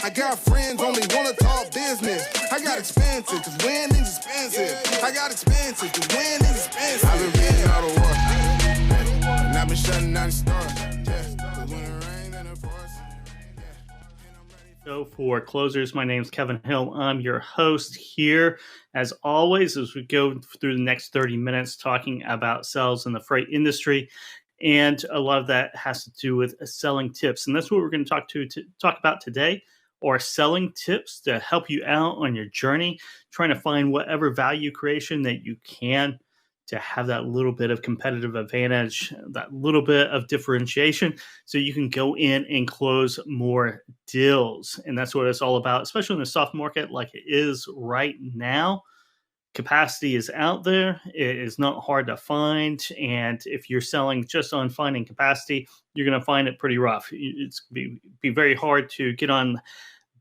I got friends only wanna talk business. I got expensive, cause winning's expensive. I got expensive, cause winning's expensive. I've been reading all the war, and I've been shutting down the store. Cause when it rains and it pours. So for closers, my name is Kevin Hill. I'm your host here, as always, as we go through the next 30 minutes talking about sales in the freight industry. And a lot of that has to do with selling tips. And that's what we're going to talk about today, or selling tips to help you out on your journey, trying to find whatever value creation that you can to have that little bit of competitive advantage, that little bit of differentiation, so you can go in and close more deals. And that's what it's all about, especially in the soft market like it is right now. Capacity is out there. It is not hard to find. And if you're selling just on finding capacity, you're going to find it pretty rough. It's going to be very hard to get on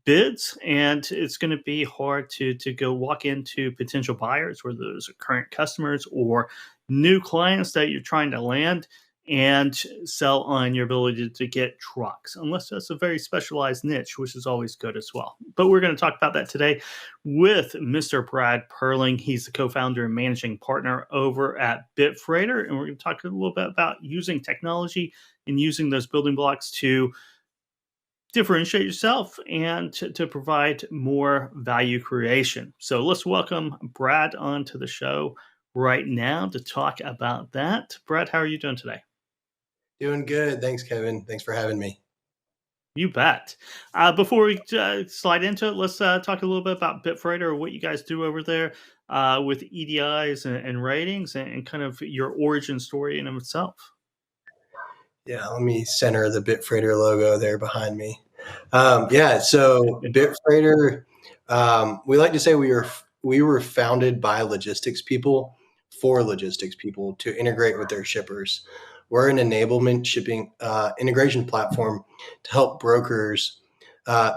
bids, and it's going to be hard to go walk into potential buyers, whether those are current customers or new clients that you're trying to land, and sell on your ability to get trucks, unless that's a very specialized niche, which is always good as well. But we're going to talk about that today with Mr. Brad Perling. He's the co-founder and managing partner over at Bitfreighter, and we're going to talk a little bit about using technology and using those building blocks to differentiate yourself and to provide more value creation. So let's welcome Brad onto the show right now to talk about that. Brad, how are you doing today? Doing good. Thanks, Kevin. Thanks for having me. You bet. Before we slide into it, let's talk a little bit about Bitfreighter, what you guys do over there with EDIs and ratings, and kind of your origin story in itself. Yeah, let me center the Bitfreighter logo there behind me. So Bitfreighter, we like to say we were founded by logistics people for logistics people to integrate with their shippers. We're an enablement shipping integration platform to help brokers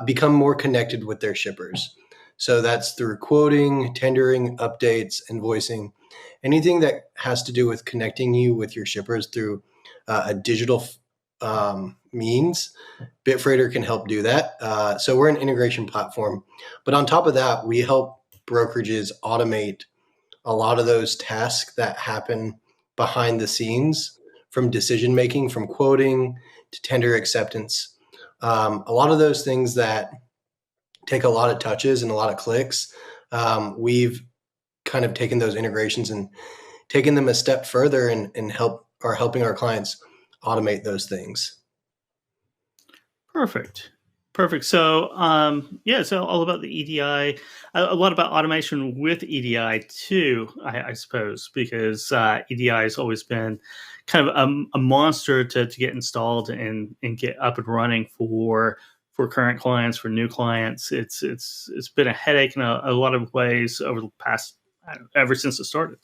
become more connected with their shippers. So that's through quoting, tendering, updates, invoicing, anything that has to do with connecting you with your shippers through a digital means. Bitfreighter can help do that. So we're an integration platform. But on top of that, we help brokerages automate a lot of those tasks that happen behind the scenes, from decision making, from quoting to tender acceptance. A lot of those things that take a lot of touches and a lot of clicks, we've kind of taken those integrations and taken them a step further and helping our clients automate those things. Perfect. So, so all about the EDI, a lot about automation with EDI too, I suppose, because EDI has always been kind of a monster to get installed and get up and running for current clients, for new clients. It's been a headache in a lot of ways over the past, ever since it started.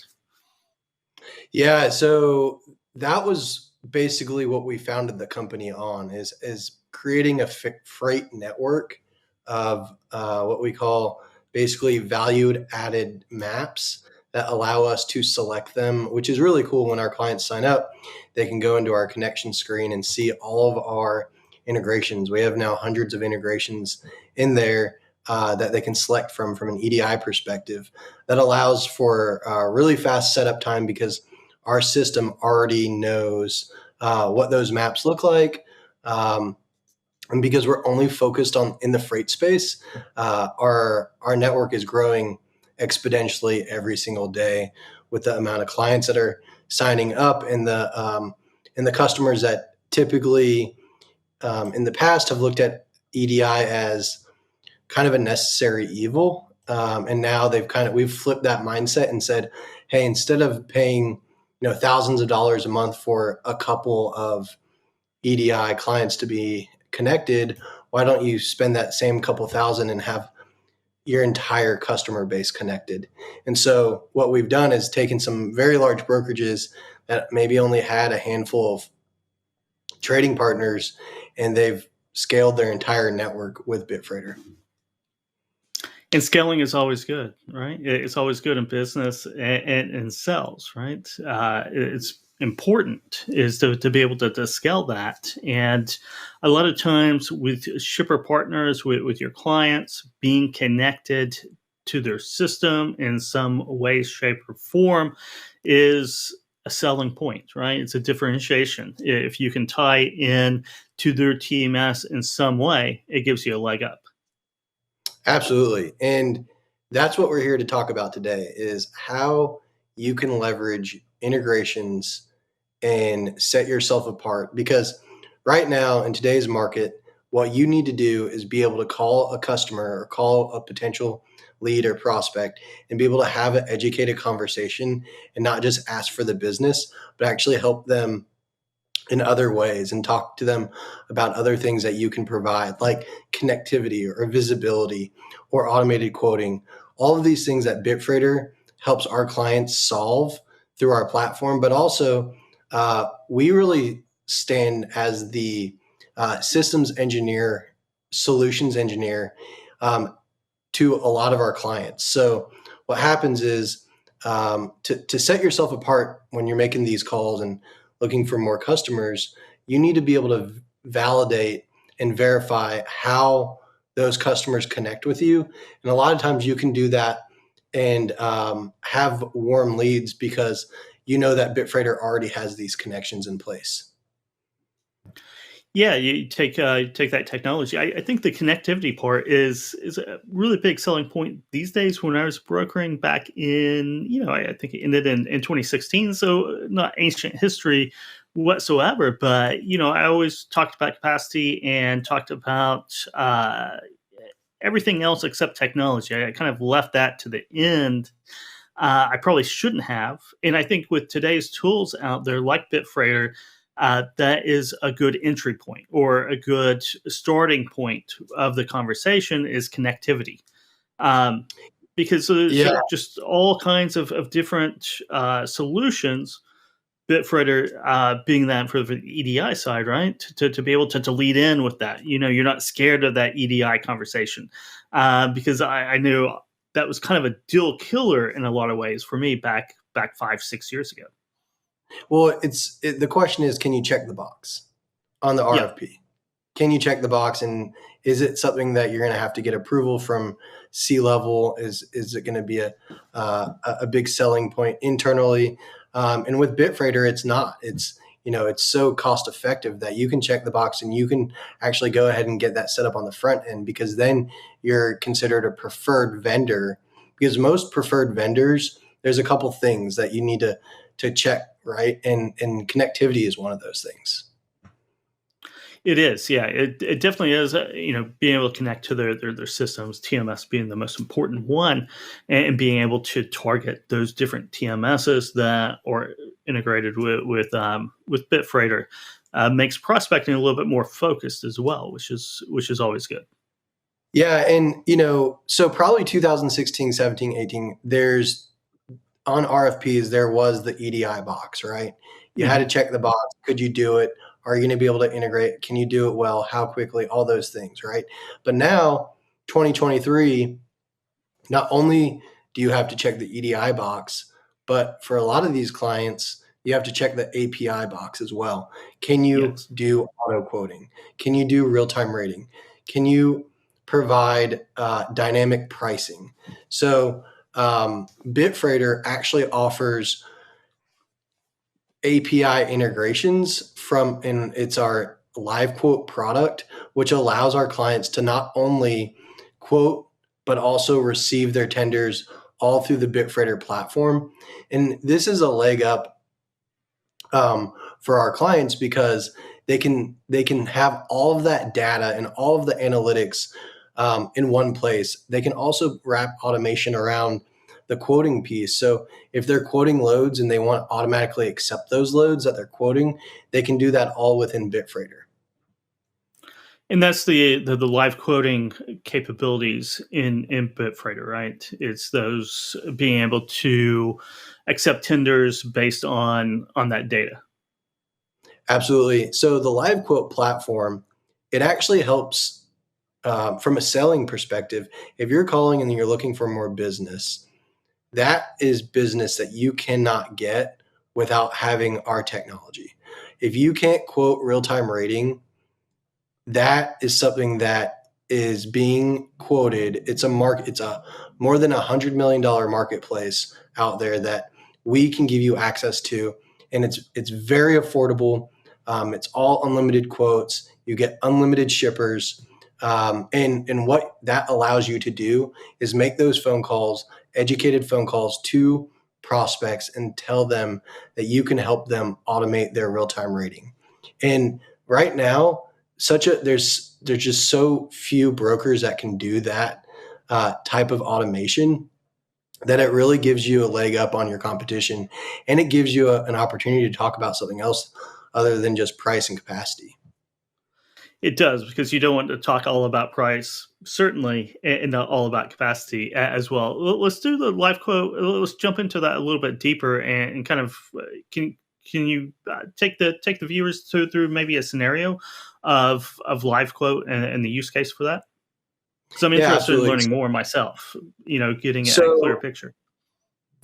Yeah, so that was basically what we founded the company on, is creating a freight network of what we call basically valued added maps that allow us to select them, which is really cool. When our clients sign up, they can go into our connection screen and see all of our integrations. We have now hundreds of integrations in there that they can select from an EDI perspective. That allows for really fast setup time, because our system already knows what those maps look like. And because we're only focused in the freight space, our network is growing exponentially every single day with the amount of clients that are signing up, and the customers that typically in the past have looked at EDI as kind of a necessary evil. And now we've flipped that mindset and said, hey, instead of paying thousands of dollars a month for a couple of EDI clients to be connected, why don't you spend that same couple thousand and have your entire customer base connected? And so what we've done is taken some very large brokerages that maybe only had a handful of trading partners, and they've scaled their entire network with Bitfreighter. And scaling is always good, right? It's always good in business and sales, right? important is to be able to scale that. And a lot of times with shipper partners, with your clients, being connected to their system in some way, shape, or form is a selling point, right? It's a differentiation. If you can tie in to their TMS in some way, it gives you a leg up. Absolutely. And that's what we're here to talk about today is how you can leverage integrations and set yourself apart. Because right now in today's market, what you need to do is be able to call a customer or call a potential lead or prospect and be able to have an educated conversation and not just ask for the business, but actually help them in other ways and talk to them about other things that you can provide, like connectivity or visibility or automated quoting. All of these things that Bitfreighter helps our clients solve through our platform, but also we really stand as the systems engineer, solutions engineer to a lot of our clients. So what happens is to set yourself apart when you're making these calls and looking for more customers, you need to be able to validate and verify how those customers connect with you. And a lot of times you can do that and have warm leads because you know that Bitfreighter already has these connections in place. Yeah, you take that technology. I think the connectivity part is a really big selling point these days. When I was brokering back in, I think it ended in 2016, so not ancient history whatsoever. But I always talked about capacity and talked about everything else except technology. I kind of left that to the end. I probably shouldn't have, and I think with today's tools out there like Bitfreighter, that is a good entry point or a good starting point of the conversation is connectivity. Because there's just all kinds of different solutions. Bitfreighter being that for the EDI side, right? To be able to lead in with that. You're not scared of that EDI conversation because I knew that was kind of a deal killer in a lot of ways for me back 5-6 years ago. Well, the question is, can you check the box on the RFP? Yep. Can you check the box, and is it something that you're going to have to get approval from C-level? Is it going to be a big selling point internally? And with Bitfreighter, it's not. It's so cost effective that you can check the box and you can actually go ahead and get that set up on the front end, because then you're considered a preferred vendor. Because most preferred vendors, there's a couple things that you need to check, right? And connectivity is one of those things. It is, yeah. It definitely is. Being able to connect to their systems, TMS being the most important one, and being able to target those different TMSs that are integrated with Bitfreighter makes prospecting a little bit more focused as well, which is always good. Yeah, and so probably 2016, 17, 18, there's on RFPs, there was the EDI box, right? You had to check the box. Could you do it? Are you going to be able to integrate? Can you do it well? How quickly? All those things, right? But now, 2023, not only do you have to check the EDI box, but for a lot of these clients, you have to check the API box as well. Can you do auto quoting? Can you do real-time rating? Can you provide dynamic pricing? So Bitfreighter actually offers API integrations and it's our live quote product, which allows our clients to not only quote, but also receive their tenders all through the Bitfreighter platform. And this is a leg up for our clients because they can have all of that data and all of the analytics in one place. They can also wrap automation around the quoting piece. So if they're quoting loads and they want to automatically accept those loads that they're quoting, they can do that all within Bitfreighter. And that's the live quoting capabilities in Bitfreighter, right? It's those being able to accept tenders based on that data. Absolutely. So the live quote platform, it actually helps from a selling perspective. If you're calling and you're looking for more business, that is business that you cannot get without having our technology. If you can't quote real-time rating, that is something that is being quoted. It's a market. It's a more than $100 million marketplace out there that we can give you access to, and it's very affordable. It's all unlimited quotes. You get unlimited shippers, and what that allows you to do is make those phone calls, educated phone calls to prospects, and tell them that you can help them automate their real time rating. And right now, there's just so few brokers that can do that type of automation that it really gives you a leg up on your competition, and it gives you an opportunity to talk about something else other than just price and capacity. It does, because you don't want to talk all about price, certainly, and not all about capacity as well. Let's do the live quote. Let's jump into that a little bit deeper, and kind of can you take the viewers through maybe a scenario of live quote and the use case for that? Because I'm interested in learning more myself. Getting a clear picture.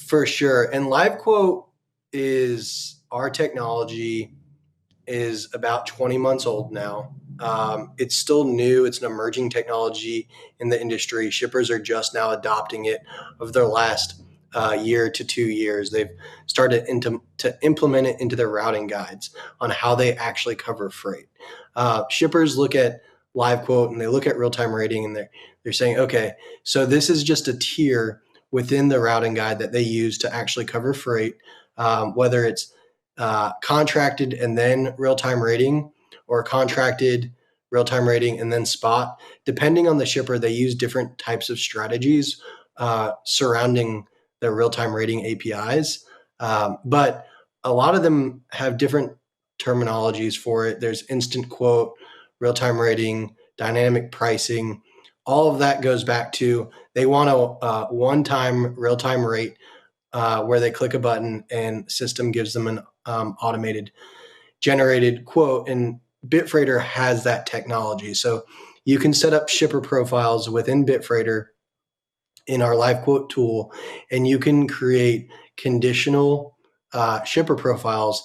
For sure, and live quote is our technology is about 20 months old now. It's still new. It's an emerging technology in the industry. Shippers are just now adopting it over their last year to 2 years. They've started to implement it into their routing guides on how they actually cover freight. Shippers look at live quote and they look at real-time rating, and they're saying, okay, so this is just a tier within the routing guide that they use to actually cover freight, whether it's contracted and then real-time rating, or contracted, real-time rating, and then spot. Depending on the shipper, they use different types of strategies surrounding their real-time rating APIs. But a lot of them have different terminologies for it. There's instant quote, real-time rating, dynamic pricing. All of that goes back to they want a one-time real-time rate where they click a button and system gives them an automated generated quote. And Bitfreighter has that technology. So you can set up shipper profiles within Bitfreighter in our live quote tool, and you can create conditional shipper profiles.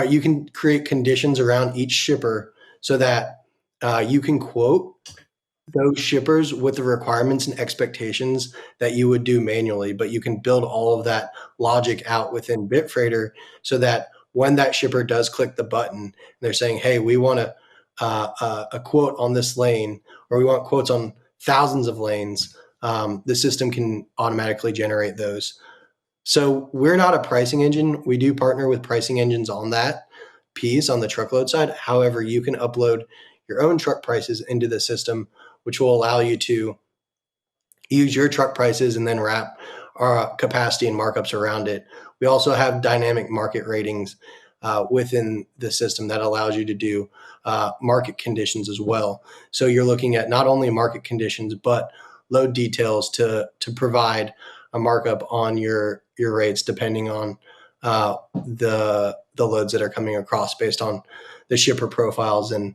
You can create conditions around each shipper so that you can quote those shippers with the requirements and expectations that you would do manually, but you can build all of that logic out within Bitfreighter so that when that shipper does click the button and they're saying, hey, we want a quote on this lane, or we want quotes on thousands of lanes, the system can automatically generate those. So we're not a pricing engine. We do partner with pricing engines on that piece on the truckload side. However, you can upload your own truck prices into the system, which will allow you to use your truck prices and then wrap our capacity and markups around it. We also have dynamic market ratings within the system that allows you to do market conditions as well. So you're looking at not only market conditions, but load details to provide a markup on your rates depending on the loads that are coming across based on the shipper profiles. And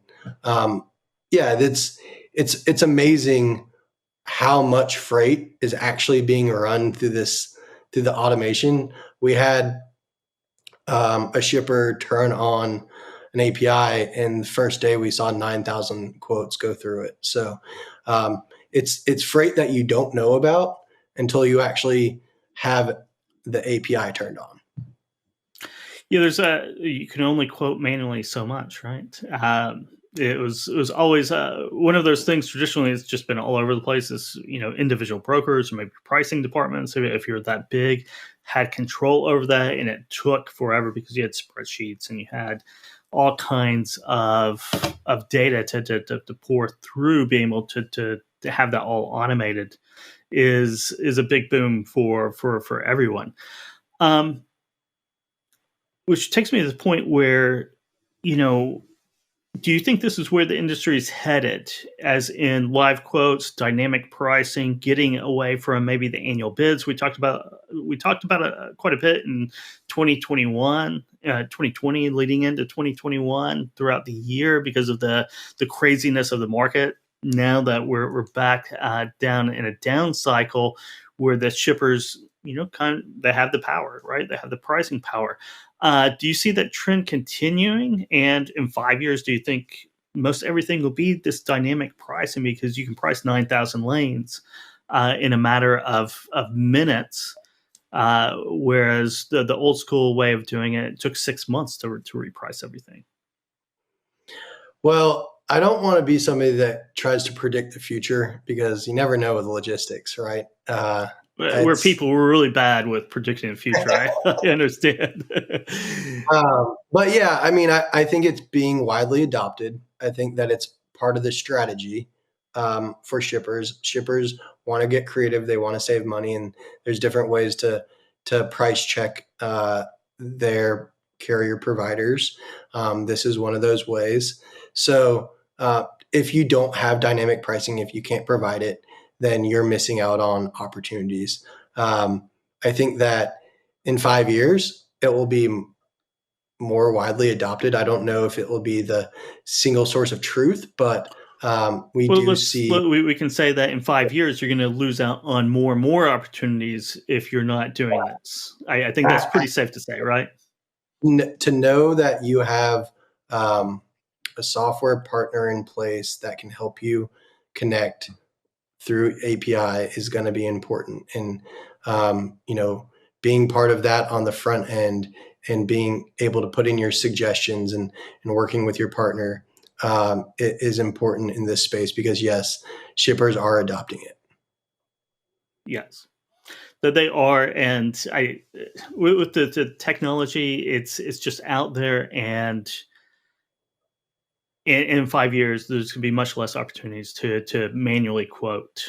it's amazing how much freight is actually being run through the automation. We had a shipper turn on an API, and the first day we saw 9,000 quotes go through it. So it's freight that you don't know about until you actually have the API turned on. Yeah, you can only quote manually so much, right? It was always one of those things. Traditionally, it's just been all over the place. Is individual brokers or maybe pricing departments, if you're that big, had control over that, and it took forever because you had spreadsheets and you had all kinds of data to pour through. Being able to have that all automated is a big boom for everyone. Which takes me to the point where, do you think this is where the industry is headed, as in live quotes, dynamic pricing, getting away from maybe the annual bids? We talked about it quite a bit in 2021, 2020, leading into 2021 throughout the year because of the craziness of the market. Now that we're back down in a down cycle where the shippers, they have the power, right? They have the pricing power. Do you see that trend continuing? And in 5 years, do you think most everything will be this dynamic pricing, because you can price 9,000 lanes in a matter of minutes, whereas the old school way of doing it took 6 months to reprice everything? Well, I don't want to be somebody that tries to predict the future because you never know with logistics, right? Where people were really bad with predicting the future. I understand. But yeah, I mean, I think it's being widely adopted. I think that it's part of the strategy for shippers. Shippers want to get creative. They want to save money, and there's different ways to price check their carrier providers. This is one of those ways. So if you don't have dynamic pricing, if you can't provide it, then you're missing out on opportunities. I think that in 5 years, it will be more widely adopted. I don't know if it will be the single source of truth, but we can say that in 5 years, you're going to lose out on more and more opportunities if you're not doing this. I think that's pretty safe to say, right? To know that you have a software partner in place that can help you connect through API is going to be important. And, being part of that on the front end and being able to put in your suggestions and working with your partner it is important in this space because, yes, shippers are adopting it. Yes, that they are. And with the technology, it's just out there, and in 5 years, there's going to be much less opportunities to manually quote.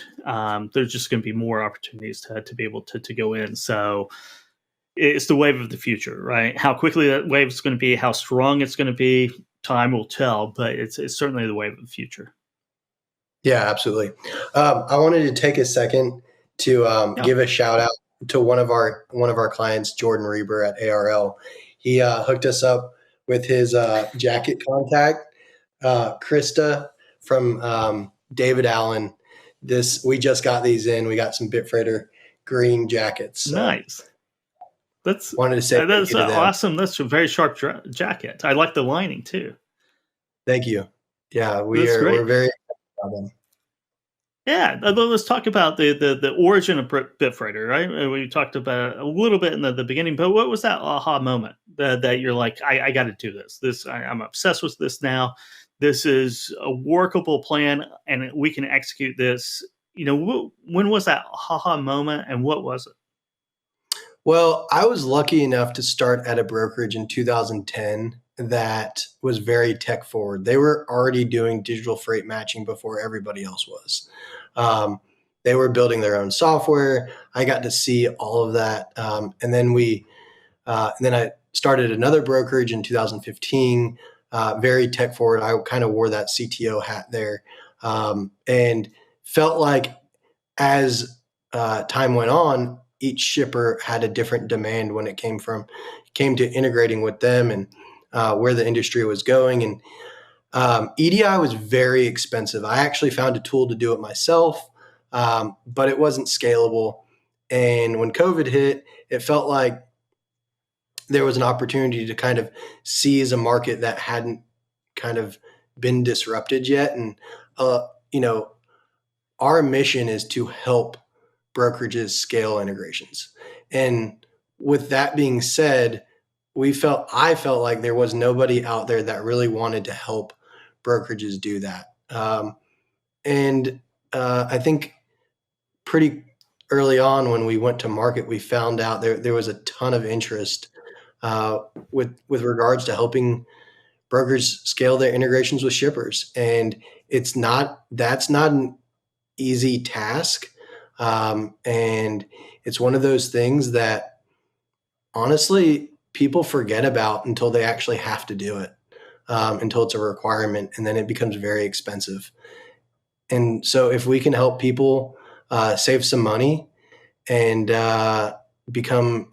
There's just going to be more opportunities to be able to go in. So it's the wave of the future, right? How quickly that wave is going to be, how strong it's going to be, time will tell. But it's certainly the wave of the future. Yeah, absolutely. I wanted to take a second to give a shout out to one of our clients, Jordan Reber at ARL. He hooked us up with his jacket contact. Krista from David Allen. We just got these in. We got some Bitfreighter green jackets. So nice. Wanted to say that's awesome. That's a very sharp jacket. I like the lining too. Thank you. Yeah, we're very excited about them. Yeah, let's talk about the origin of Bitfreighter, right? We talked about it a little bit in the beginning, but what was that aha moment that you're like, I got to do this? I'm obsessed with this now. This is a workable plan, and we can execute this. When was that aha moment, and what was it? Well, I was lucky enough to start at a brokerage in 2010 that was very tech forward. They were already doing digital freight matching before everybody else was. They were building their own software. I got to see all of that. And then I started another brokerage in 2015, very tech forward. I kind of wore that CTO hat there, and felt like as time went on, each shipper had a different demand when it came to integrating with them and where the industry was going. And EDI was very expensive. I actually found a tool to do it myself, but it wasn't scalable. And when COVID hit, it felt like there was an opportunity to kind of seize a market that hadn't kind of been disrupted yet. And, our mission is to help brokerages scale integrations. And with that being said, I felt like there was nobody out there that really wanted to help brokerages do that. I think pretty early on when we went to market, we found out there was a ton of interest with regards to helping brokers scale their integrations with shippers. And that's not an easy task. And it's one of those things that honestly people forget about until they actually have to do it, until it's a requirement, and then it becomes very expensive. And so if we can help people save some money and become,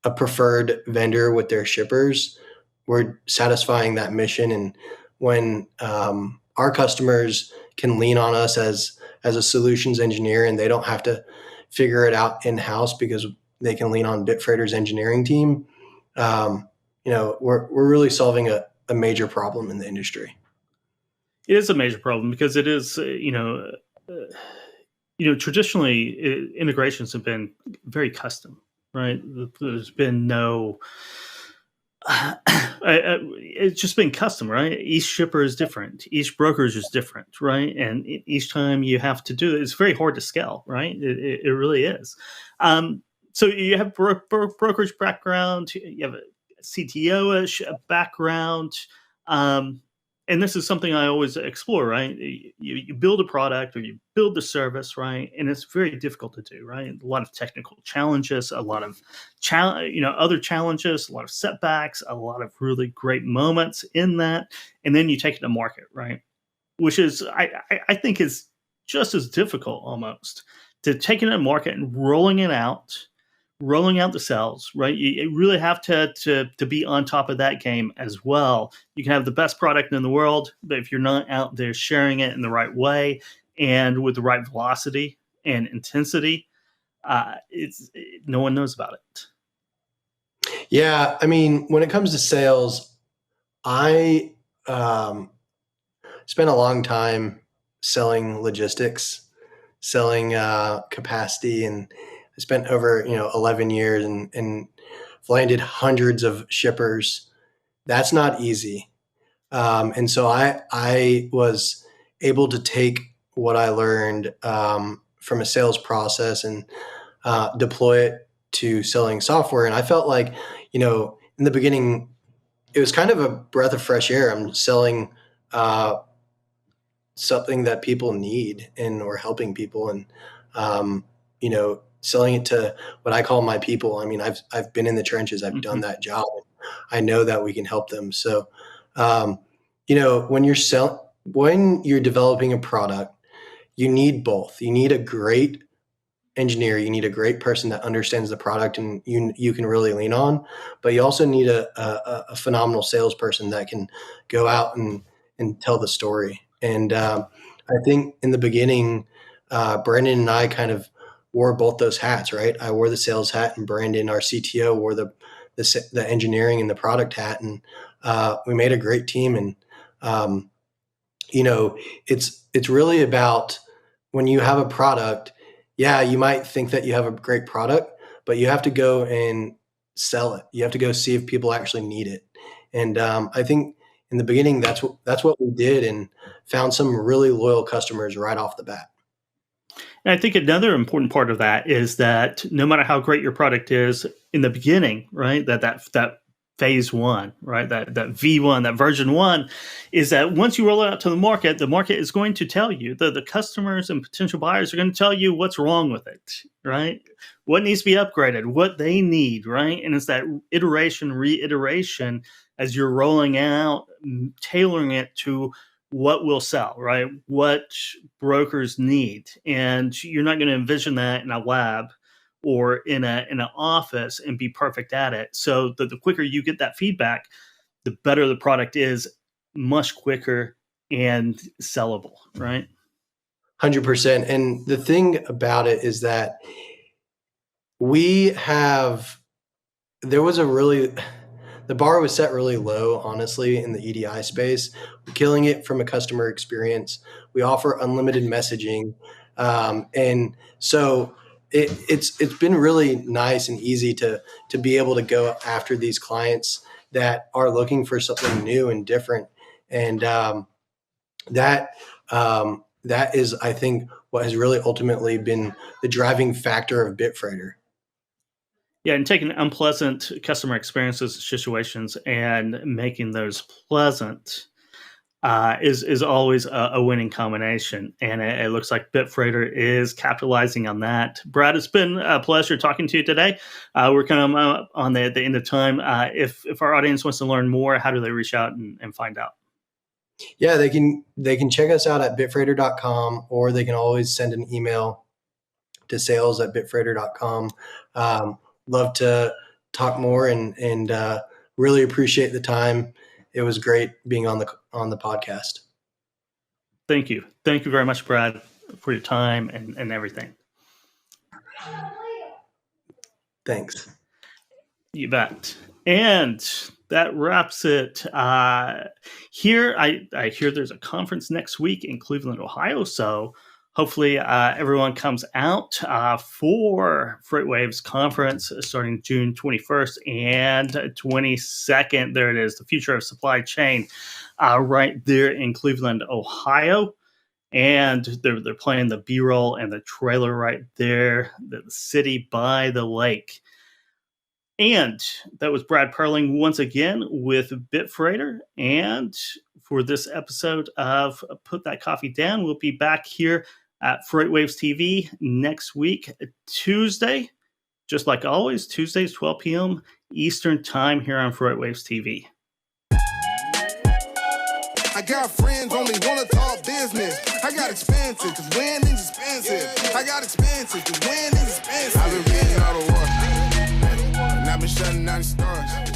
a preferred vendor with their shippers, we're satisfying that mission. And when our customers can lean on us as a solutions engineer, and they don't have to figure it out in-house because they can lean on Bitfreighter's engineering team, we're really solving a major problem in the industry. It is a major problem because it is, traditionally integrations have been very custom, right? There's been no, it's just been custom, right? Each shipper is different, each brokerage is different, right? And each time you have to do it, it's very hard to scale, right? It really is. So you have brokerage background, you have a CTO-ish background. And this is something I always explore, right? You build a product or you build the service, right? And it's very difficult to do, right? A lot of technical challenges, a lot of other challenges, a lot of setbacks, a lot of really great moments in that, and then you take it to market, right? Which is I think is just as difficult almost to take it to market and rolling out the cells, right? You really have to be on top of that game as well. You can have the best product in the world, but if you're not out there sharing it in the right way and with the right velocity and intensity, no one knows about it. Yeah, I mean, when it comes to sales, I spent a long time selling logistics, selling capacity, and I spent over 11 years and landed hundreds of shippers. That's not easy, and so I was able to take what I learned from a sales process and deploy it to selling software. And I felt like, in the beginning, it was kind of a breath of fresh air. I'm selling something that people need or helping people, and selling it to what I call my people. I mean, I've been in the trenches. I've done that job. I know that we can help them. So, when you're developing a product, you need both. You need a great engineer. You need a great person that understands the product and you can really lean on. But you also need a phenomenal salesperson that can go out and tell the story. And I think in the beginning, Brandon and I kind of wore both those hats, right? I wore the sales hat, and Brandon, our CTO, wore the engineering and the product hat, and we made a great team. And it's really about when you have a product. Yeah, you might think that you have a great product, but you have to go and sell it. You have to go see if people actually need it. And I think in the beginning, that's what we did, and found some really loyal customers right off the bat. And I think another important part of that is that no matter how great your product is in the beginning, right, that phase one, right, that V1, that version one, is that once you roll it out to the market is going to tell you, the customers and potential buyers are going to tell you what's wrong with it, right? What needs to be upgraded, what they need, right? And it's that iteration, reiteration as you're rolling out, tailoring it to what will sell, right? What brokers need. And you're not going to envision that in a lab or in an office and be perfect at it. So the quicker you get that feedback, the better the product is, much quicker and sellable, right? 100%. And the thing about it is that the bar was set really low, honestly, in the EDI space. We're killing it from a customer experience. We offer unlimited messaging. And so it's been really nice and easy to be able to go after these clients that are looking for something new and different. And that is, I think, what has really ultimately been the driving factor of Bitfreighter. Yeah, and taking unpleasant customer experiences, situations, and making those pleasant is always a winning combination. And it looks like Bitfreighter is capitalizing on that. Brad, it's been a pleasure talking to you today. We're kind of on the end of time. If our audience wants to learn more, how do they reach out and find out? Yeah, they can check us out at bitfreighter.com, or they can always send an email to sales@bitfreighter.com. Love to talk more and really appreciate the time. It was great being on the podcast. Thank you. Thank you very much, Brad, for your time and everything. Thanks. You bet. And that wraps it. Here, I hear there's a conference next week in Cleveland, Ohio. So hopefully everyone comes out for FreightWaves conference starting June 21st and 22nd. There it is, the future of supply chain, right there in Cleveland, Ohio. And they're playing the B-roll and the trailer right there, the city by the lake. And that was Brad Perling once again with Bitfreighter. And for this episode of Put That Coffee Down, we'll be back here at FreightWaves TV next week, Tuesday, just like always, Tuesdays, 12 p.m. Eastern Time here on FreightWaves TV. I got friends only wanna talk business. I got expensive, cause winning's expensive. I got expensive, cause winning's expensive. I've been reading all the work, and I've been shutting down the stars.